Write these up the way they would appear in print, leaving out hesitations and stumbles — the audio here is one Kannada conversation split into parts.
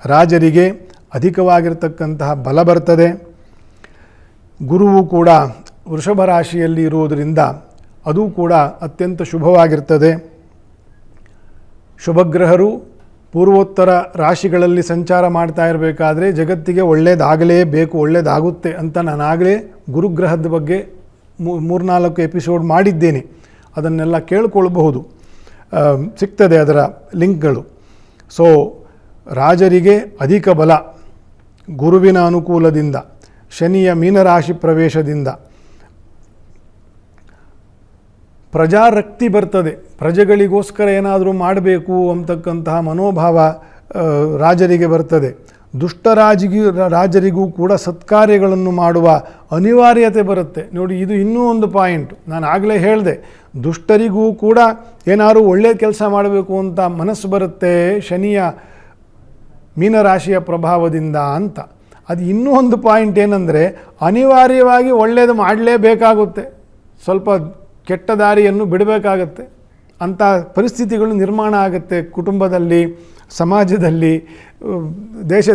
ರಾಜರಿಗೆ ಅಧಿಕವಾಗಿರ್ತಕ್ಕಂತಹ ಬಲ ಬರ್ತದೆ. ಗುರುವು ಕೂಡ ವೃಷಭ ರಾಶಿಯಲ್ಲಿ ಇರುವುದರಿಂದ ಅದು ಕೂಡ ಅತ್ಯಂತ ಶುಭವಾಗಿರ್ತದೆ. ಶುಭಗ್ರಹರು ಪೂರ್ವೋತ್ತರ ರಾಶಿಗಳಲ್ಲಿ ಸಂಚಾರ ಮಾಡ್ತಾ ಇರಬೇಕಾದ್ರೆ ಜಗತ್ತಿಗೆ ಒಳ್ಳೆಯದಾಗಲೇಬೇಕು, ಒಳ್ಳೆಯದಾಗುತ್ತೆ ಅಂತ ನಾನಾಗಲೇ ಗುರುಗ್ರಹದ ಬಗ್ಗೆ 3-4 ಎಪಿಸೋಡ್ ಮಾಡಿದ್ದೇನೆ. ಅದನ್ನೆಲ್ಲ ಕೇಳಿಕೊಳ್ಳಬಹುದು, ಸಿಗ್ತದೆ ಅದರ ಲಿಂಕ್ಗಳು. ಸೊ ರಾಜರಿಗೆ ಅಧಿಕ ಬಲ ಗುರುವಿನ ಅನುಕೂಲದಿಂದ, ಶನಿಯ ಮೀನರಾಶಿ ಪ್ರವೇಶದಿಂದ ಪ್ರಜಾರಕ್ತಿ ಬರ್ತದೆ. ಪ್ರಜೆಗಳಿಗೋಸ್ಕರ ಏನಾದರೂ ಮಾಡಬೇಕು ಅಂತಕ್ಕಂತಹ ಮನೋಭಾವ ರಾಜರಿಗೆ ಬರ್ತದೆ. ರಾಜರಿಗೂ ಕೂಡ ಸತ್ಕಾರ್ಯಗಳನ್ನು ಮಾಡುವ ಅನಿವಾರ್ಯತೆ ಬರುತ್ತೆ. ನೋಡಿ, ಇದು ಇನ್ನೂ ಒಂದು ಪಾಯಿಂಟ್. ನಾನು ಆಗಲೇ ಹೇಳಿದೆ, ದುಷ್ಟರಿಗೂ ಕೂಡ ಏನಾದರೂ ಒಳ್ಳೆಯ ಕೆಲಸ ಮಾಡಬೇಕು ಅಂತ ಮನಸ್ಸು ಬರುತ್ತೆ ಶನಿಯ ಮೀನರಾಶಿಯ ಪ್ರಭಾವದಿಂದ ಅಂತ. ಅದು ಇನ್ನೂ ಒಂದು ಪಾಯಿಂಟ್ ಏನಂದರೆ, ಅನಿವಾರ್ಯವಾಗಿ ಒಳ್ಳೆಯದು ಮಾಡಲೇಬೇಕಾಗುತ್ತೆ, ಸ್ವಲ್ಪ ಕೆಟ್ಟ ದಾರಿಯನ್ನು ಬಿಡಬೇಕಾಗತ್ತೆ ಅಂಥ ಪರಿಸ್ಥಿತಿಗಳು ನಿರ್ಮಾಣ ಆಗುತ್ತೆ. ಕುಟುಂಬದಲ್ಲಿ, ಸಮಾಜದಲ್ಲಿ,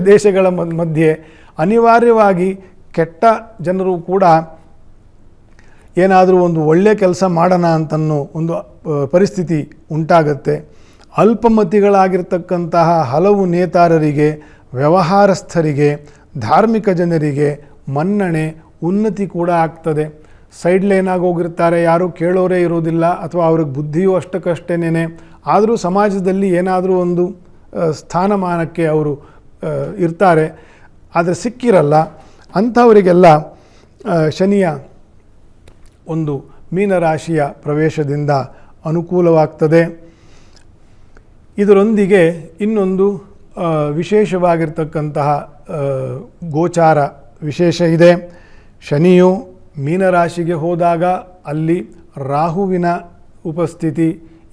ದೇಶಗಳ ಮಧ್ಯೆ ಅನಿವಾರ್ಯವಾಗಿ ಕೆಟ್ಟ ಜನರು ಕೂಡ ಏನಾದರೂ ಒಂದು ಒಳ್ಳೆಯ ಕೆಲಸ ಮಾಡೋಣ ಅಂತನ್ನೋ ಒಂದು ಪರಿಸ್ಥಿತಿ ಉಂಟಾಗತ್ತೆ. ಅಲ್ಪಮತಿಗಳಾಗಿರ್ತಕ್ಕಂತಹ ಹಲವು ನೇತಾರರಿಗೆ, ವ್ಯವಹಾರಸ್ಥರಿಗೆ, ಧಾರ್ಮಿಕ ಜನರಿಗೆ ಮನ್ನಣೆ, ಉನ್ನತಿ ಕೂಡ ಆಗ್ತದೆ. ಸೈಡ್ ಲೈನ್ ಆಗೋಗಿರ್ತಾರೆ, ಯಾರೂ ಕೇಳೋರೇ ಇರೋದಿಲ್ಲ, ಅಥವಾ ಅವ್ರಿಗೆ ಬುದ್ಧಿಯೂ ಅಷ್ಟಕ್ಕಷ್ಟೇನೆ. ಆದರೂ ಸಮಾಜದಲ್ಲಿ ಏನಾದರೂ ಒಂದು ಸ್ಥಾನಮಾನಕ್ಕೆ ಅವರು ಇರ್ತಾರೆ, ಆದರೆ ಸಿಕ್ಕಿರಲ್ಲ. ಅಂಥವರಿಗೆಲ್ಲ ಶನಿಯ ಒಂದು ಮೀನರಾಶಿಯ ಪ್ರವೇಶದಿಂದ ಅನುಕೂಲವಾಗ್ತದೆ. ಇದರೊಂದಿಗೆ ಇನ್ನೊಂದು ವಿಶೇಷವಾಗಿರ್ತಕ್ಕಂತಹ ಗೋಚಾರ ವಿಶೇಷ ಇದೆ. ಶನಿಯು ಮೀನರಾಶಿಗೆ ಹೋದಾಗ ಅಲ್ಲಿ ರಾಹುವಿನ ಉಪಸ್ಥಿತಿ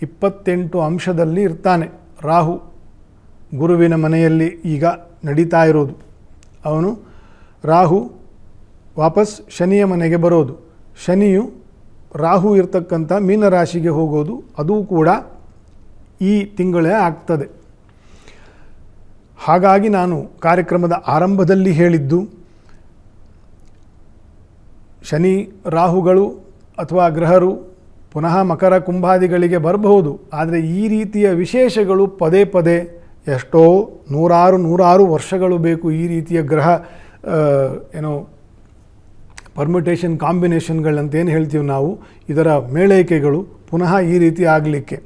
28 ಅಂಶದಲ್ಲಿ ಇರ್ತಾನೆ. ರಾಹು ಗುರುವಿನ ಮನೆಯಲ್ಲಿ ಈಗ ನಡೀತಾ ಇರೋದು. ರಾಹು ವಾಪಸ್ ಶನಿಯ ಮನೆಗೆ ಬರೋದು, ಶನಿಯು ರಾಹು ಇರ್ತಕ್ಕಂಥ ಮೀನರಾಶಿಗೆ ಹೋಗೋದು, ಅದು ಕೂಡ ಈ ತಿಂಗಳೇ ಆಗ್ತದೆ. ಹಾಗಾಗಿ ನಾನು ಕಾರ್ಯಕ್ರಮದ ಆರಂಭದಲ್ಲಿ ಹೇಳಿದ್ದು, ಶನಿ ರಾಹುಗಳು ಅಥವಾ ಗ್ರಹರು ಪುನಃ ಮಕರ ಕುಂಭಾದಿಗಳಿಗೆ ಬರಬಹುದು. ಆದರೆ ಈ ರೀತಿಯ ವಿಶೇಷಗಳು ಪದೇ ಪದೇ ಎಷ್ಟೋ ನೂರಾರು ವರ್ಷಗಳು ಬೇಕು ಈ ರೀತಿಯ ಗ್ರಹ ಪರ್ಮಿಟೇಷನ್ ಕಾಂಬಿನೇಷನ್ಗಳಂತೇನು ಹೇಳ್ತೀವಿ ನಾವು, ಇದರ ಮೇಳೈಕೆಗಳು ಪುನಃ ಈ ರೀತಿ ಆಗಲಿಕ್ಕೆ.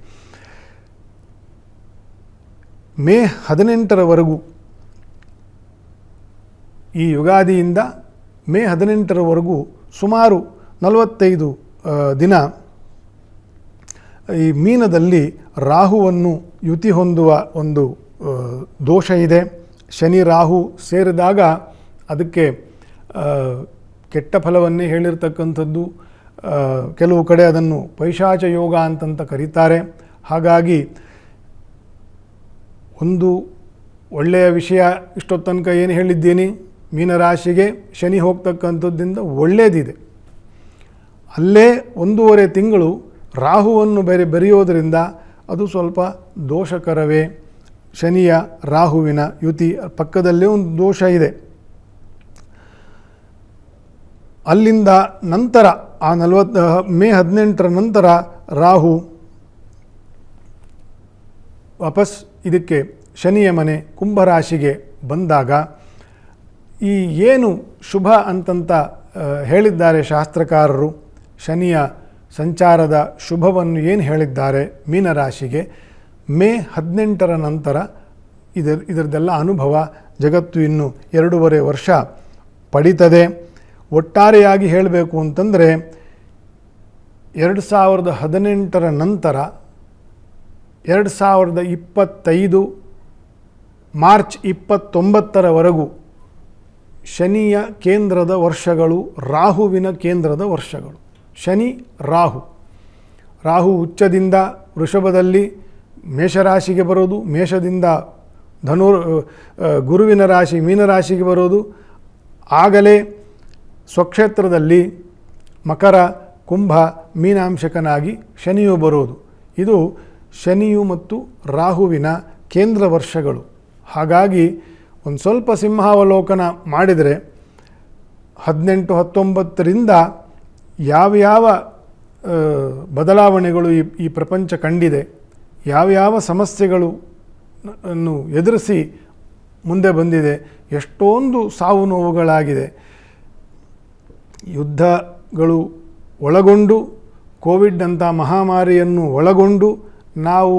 ಮೇ 18ರವರೆಗೂ, ಈ ಯುಗಾದಿಯಿಂದ ಮೇ 18ರವರೆಗೂ ಸುಮಾರು 45 ದಿನ ಈ ಮೀನದಲ್ಲಿ ರಾಹುವನ್ನು ಯುತಿ ಹೊಂದುವ ಒಂದು ದೋಷ ಇದೆ. ಶನಿ ರಾಹು ಸೇರಿದಾಗ ಅದಕ್ಕೆ ಕೆಟ್ಟ ಫಲವನ್ನೇ ಹೇಳಿರ್ತಕ್ಕಂಥದ್ದು. ಕೆಲವು ಕಡೆ ಅದನ್ನು ಪೈಶಾಚ ಯೋಗ ಅಂತಂತ ಕರೀತಾರೆ. ಹಾಗಾಗಿ ಒಂದು ಒಳ್ಳೆಯ ವಿಷಯ ಇಷ್ಟೊತ್ತು ತನಕ ಏನು ಹೇಳಿದ್ದೀನಿ, ಮೀನರಾಶಿಗೆ ಶನಿ ಹೋಗ್ತಕ್ಕಂಥದ್ದಿಂದ ಒಳ್ಳೆಯದಿದೆ. ಅಲ್ಲೇ 1.5 ತಿಂಗಳು ರಾಹುವನ್ನು ಬೆರೆಯೋದರಿಂದ ಅದು ಸ್ವಲ್ಪ ದೋಷಕರವೇ. ಶನಿಯ ರಾಹುವಿನ ಯುತಿ ಪಕ್ಕದಲ್ಲೇ ಒಂದು ದೋಷ ಇದೆ. ಅಲ್ಲಿಂದ ನಂತರ ಆ ಮೇ 18ರ ನಂತರ ರಾಹು ವಾಪಸ್ ಇದಕ್ಕೆ ಶನಿಯ ಮನೆ ಕುಂಭರಾಶಿಗೆ ಬಂದಾಗ ಈ ಏನು ಶುಭ ಅಂತಂತ ಹೇಳಿದ್ದಾರೆ ಶಾಸ್ತ್ರಕಾರರು, ಶನಿಯ ಸಂಚಾರದ ಶುಭವನ್ನು ಏನು ಹೇಳಿದ್ದಾರೆ ಮೀನರಾಶಿಗೆ, ಮೇ 18ರ ನಂತರ ಇದರದೆಲ್ಲ ಅನುಭವ ಜಗತ್ತು ಇನ್ನು 2.5 ವರ್ಷ ಪಡೀತದೆ. ಒಟ್ಟಾರೆಯಾಗಿ ಹೇಳಬೇಕು ಅಂತಂದರೆ 2018ರ ನಂತರ 2025 ಮಾರ್ಚ್ 29ರವರೆಗೂ ಶನಿಯ ಕೇಂದ್ರದ ವರ್ಷಗಳು, ರಾಹುವಿನ ಕೇಂದ್ರದ ವರ್ಷಗಳು. ಶನಿ ರಾಹು ಉಚ್ಚದಿಂದ ವೃಷಭದಲ್ಲಿ ಮೇಷರಾಶಿಗೆ ಬರೋದು, ಮೇಷದಿಂದ ಗುರುವಿನ ರಾಶಿ ಮೀನರಾಶಿಗೆ ಬರೋದು, ಆಗಲೇ ಸ್ವಕ್ಷೇತ್ರದಲ್ಲಿ ಮಕರ ಕುಂಭ ಮೀನಾಂಶಕನಾಗಿ ಶನಿಯು ಬರೋದು. ಇದು ಶನಿಯು ಮತ್ತು ರಾಹುವಿನ ಕೇಂದ್ರ ವರ್ಷಗಳು. ಹಾಗಾಗಿ ಒಂದು ಸ್ವಲ್ಪ ಸಿಂಹಾವಲೋಕನ ಮಾಡಿದರೆ 18-19ರಿಂದ ಯಾವ್ಯಾವ ಬದಲಾವಣೆಗಳು ಈ ಪ್ರಪಂಚ ಕಂಡಿದೆ, ಯಾವ್ಯಾವ ಸಮಸ್ಯೆಗಳು ಅನ್ನು ಎದುರಿಸಿ ಮುಂದೆ ಬಂದಿದೆ, ಎಷ್ಟೊಂದು ಸಾವು ನೋವುಗಳಾಗಿದೆ. ಯುದ್ಧಗಳು ಒಳಗೊಂಡು, ಕೋವಿಡ್ ಅಂಥ ಮಹಾಮಾರಿಯನ್ನು ಒಳಗೊಂಡು ನಾವು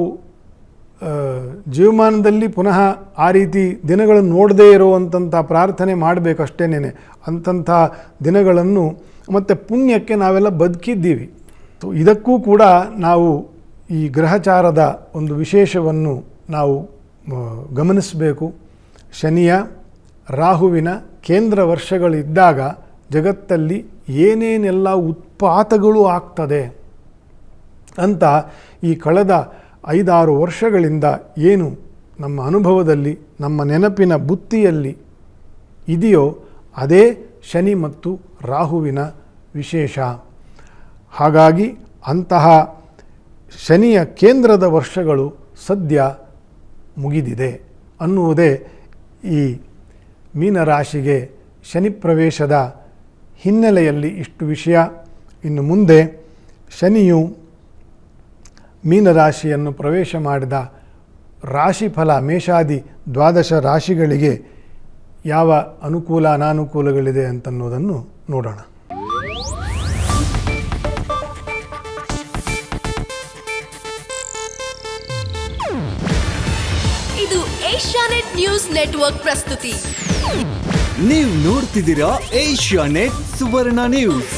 ಜೀವಮಾನದಲ್ಲಿ ಪುನಃ ಆ ರೀತಿ ದಿನಗಳನ್ನು ನೋಡದೇ ಇರುವಂಥ ಪ್ರಾರ್ಥನೆ ಮಾಡಬೇಕಷ್ಟೇನೆ. ಅಂಥ ದಿನಗಳನ್ನು ಮತ್ತು ಪುಣ್ಯಕ್ಕೆ ನಾವೆಲ್ಲ ಬದುಕಿದ್ದೀವಿ. ಇದಕ್ಕೂ ಕೂಡ ನಾವು ಈ ಗ್ರಹಚಾರದ ಒಂದು ವಿಶೇಷವನ್ನು ನಾವು ಗಮನಿಸಬೇಕು. ಶನಿಯ ರಾಹುವಿನ ಕೇಂದ್ರ ವರ್ಷಗಳಿದ್ದಾಗ ಜಗತ್ತಲ್ಲಿ ಏನೇನೆಲ್ಲ ಉತ್ಪಾತಗಳು ಆಗ್ತದೆ ಅಂತ ಈ ಕಳೆದ 5-6 ವರ್ಷಗಳಿಂದ ಏನು ನಮ್ಮ ಅನುಭವದಲ್ಲಿ, ನಮ್ಮ ನೆನಪಿನ ಬುತ್ತಿಯಲ್ಲಿ ಇದೆಯೋ ಅದೇ ಶನಿ ಮತ್ತು ರಾಹುವಿನ ವಿಶೇಷ. ಹಾಗಾಗಿ ಅಂತಹ ಶನಿಯ ಕೇಂದ್ರದ ವರ್ಷಗಳು ಸದ್ಯ ಮುಗಿದಿದೆ ಅನ್ನುವುದೇ ಈ ಮೀನರಾಶಿಗೆ ಶನಿ ಪ್ರವೇಶದ ಹಿನ್ನೆಲೆಯಲ್ಲಿ ಇಷ್ಟು ವಿಷಯ. ಇನ್ನು ಮುಂದೆ ಶನಿಯು ಮೀನರಾಶಿಯನ್ನು ಪ್ರವೇಶ ಮಾಡಿದ ರಾಶಿಫಲ ಮೇಷಾದಿ 12 ರಾಶಿಗಳಿಗೆ ಯಾವ ಅನುಕೂಲ ಅನಾನುಕೂಲಗಳಿದೆ ಅಂತನ್ನೋದನ್ನು ನೋಡೋಣ. ಇದು ಏಷ್ಯಾನೆಟ್ ನ್ಯೂಸ್ ನೆಟ್ವರ್ಕ್ ಪ್ರಸ್ತುತಿ. ನೀವು ನೋಡ್ತಿದ್ದೀರಾ ಏಷ್ಯಾನೆಟ್ ಸುವರ್ಣ ನ್ಯೂಸ್.